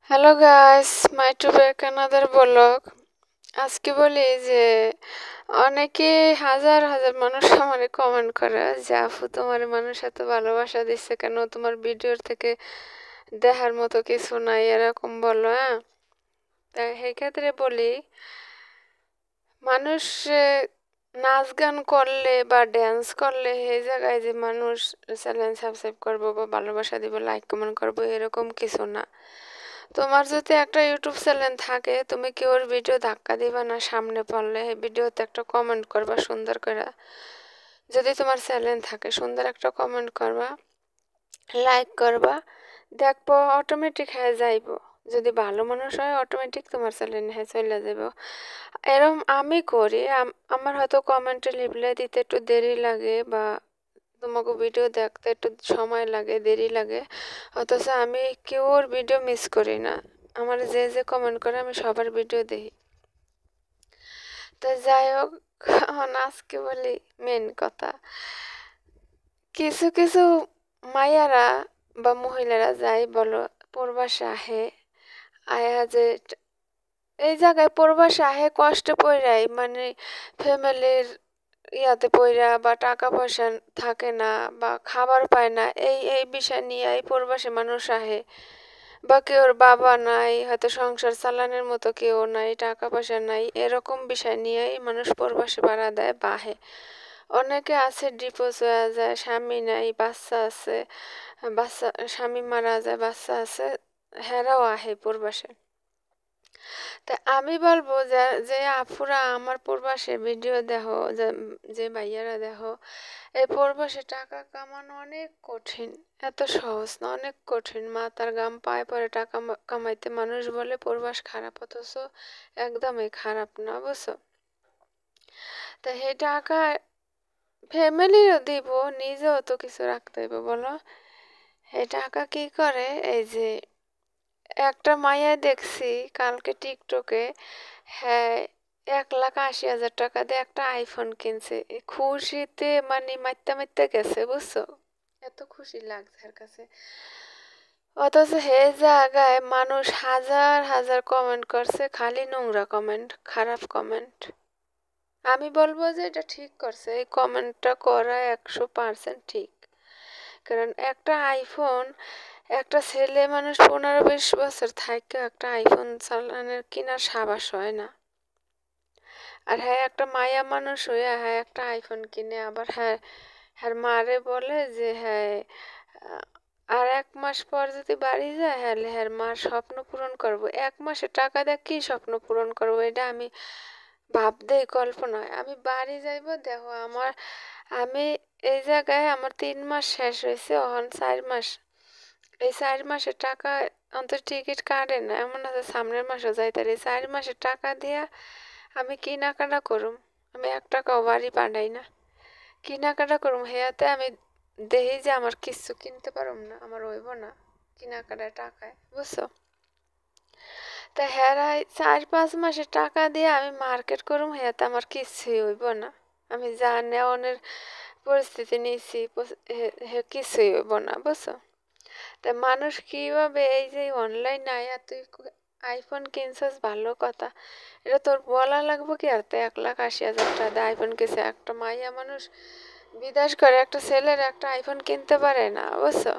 Hello guys, my to back another blog. আজকে বলি যে অনেকে হাজার হাজার মানুষ আমারে কমেন্ট করে যে আপু তোমার মানুষ এত ভালোবাসা দিচ্ছে কেন, তোমার ভিডিওর থেকে দেখার মতো কিছু নাই এরকম বলো। হ্যাঁ, তাই সেই ক্ষেত্রে বলি মানুষ নাচ গান করলে বা ড্যান্স করলে সেই জায়গায় যে মানুষ চ্যানেল সাবস্ক্রাইব করবো বা ভালোবাসা দিব, লাইক কমেন্ট করবো, এরকম কিছু না। তোমার যদি একটা ইউটিউব চ্যানেল থাকে, তুমি কি ওর ভিডিও ধাক্কা দিবা না? সামনে পড়লে এই ভিডিওতে একটা কমেন্ট করবা সুন্দর করে। যদি তোমার চ্যানেল থাকে, সুন্দর একটা কমেন্ট করবা, লাইক করবা, দেখবো অটোমেটিক হয়ে যাইব। যদি ভালো মানুষ হয় অটোমেটিক তোমার চ্যানেল হয়ে চলে যাব। এরম আমি করি। আমার হয়তো কমেন্টে রিপ্লাই দিতে একটু দেরি লাগে বা তোমাকে ভিডিও দেখতে একটু সময় লাগে, দেরি লাগে, অথচ আমি কেউর ভিডিও মিস করি না। আমার যে যে কমেন্ট করে আমি সবার ভিডিও দেখি। তো যাই হোক, এখন আজকে বলি মেন কথা। কিছু কিছু মাইয়ারা বা মহিলারা যাই বলো প্রবাসে আহে, আয়া যে এই জায়গায় প্রবাসে আহে কষ্ট পইরাই, মানে ফ্যামিলির ইয়াতে পইরা বা টাকা পয়সা থাকে না বা খাবার পায় না, এই এই বিষয় নিয়ে এই প্রবাসী মানুষ আহে। বা কেউর বাবা নাই, হয়তো সংসার চালানোর মতো কেউ নাই, টাকা পয়সা নাই, এরকম বিষয় নিয়েই মানুষ প্রবাসী ভাড়া দেয় বাহে। অনেকে আছে ডিভোর্স হয়ে যায়, স্বামী নাই, বাচ্চা আছে, বাচ্চা স্বামী মারা যায়, বাচ্চা আছে, হেরাও আহে প্রবাসে। তা আমি বলবো যে যে আপুরা আমার প্রবাসে ভিডিও দেখো, যে ভাইয়ারা দেখো, এই প্রবাসে টাকা কামানো অনেক কঠিন। এত সহজ না, অনেক কঠিন। মাথার ঘাম পায়ে পরে টাকা কামাইতে মানুষ বলে প্রবাস খারাপ, অথচ একদমই খারাপ না, বুঝছো? তা সেই টাকা ফ্যামিলিরও দিব, নিজেও তো কিছু রাখতে হইব বলো। এই টাকা কি করে, এই যে একটা মাইয়া দেখছি কালকে টিকটকে, হ্যাঁ, 1,80,000 টাকা দিয়ে একটা আইফোন কিনছে। এ খুশিতে মানে মাইতে মাইতে গেছে, বুঝছো? এত খুশি লাগছে এর কাছে। অথচ হে জায়গায় মানুষ হাজার হাজার কমেন্ট করছে, খালি নোংরা কমেন্ট, খারাপ কমেন্ট। আমি বলবো যে এটা ঠিক করছে, এই কমেন্টটা করা 100% ঠিক। কারণ একটা আইফোন, একটা ছেলে মানুষ 15-20 বছর থাকে একটা আইফোন চালানোর কিনার সাবাস হয় না। আর হ্যাঁ, একটা মায়া মানুষ হইয়া হ্যাঁ একটা আইফোন কিনে আবার হ্যাঁ হ্যাঁ মারে বলে যে হ্যাঁ আর 1 মাস পর যদি বাড়ি যায় হ্যাঁ হ্যাঁ মার স্বপ্ন পূরণ করবো। 1 মাসে টাকা দিয়ে কি স্বপ্ন পূরণ করবো, এটা আমি ভাবতেই কল্পনায়। আমি বাড়ি যাইবো, দেখো আমার, আমি এই জায়গায় আমার 3 মাস শেষ হয়েছে, এখন 4 মাস। এই 4 মাসের টাকা অন্তত টিকিট কাটে না, এমন আছে সামনের মাসে যাইতারি। 4 মাসের টাকা দিয়া আমি কেনাকাটা করুম, আমি 1 টাকাও বাড়ি পাঠাই না। কেনাকাটা করুম হেয়াতে আমি দেখি যে আমার কিছু কিনতে পারুম না, আমার হইব না কেনাকাটায় টাকায়, বুঝছো? তা হেরাই 4-5 মাসের টাকা দিয়ে আমি মার্কেট করুম, হেয়াতে আমার কিছুই হইব না। আমি যা নেওয়ানের পরিস্থিতি নিয়েছি কিছুই হইব না, বুঝছো? তা মানুষ কিভাবে এই যে অনলাইন আয়া তুই আইফোন কিনছস ভালো কথা, এটা তোর বলা লাগবে কি? আর তো 1,80,000 টাকা দিয়ে আইফোন কিনছে একটা মাইয়া মানুষ, বিদেশ করে একটা ছেলের একটা আইফোন কিনতে পারে না, বুঝছো?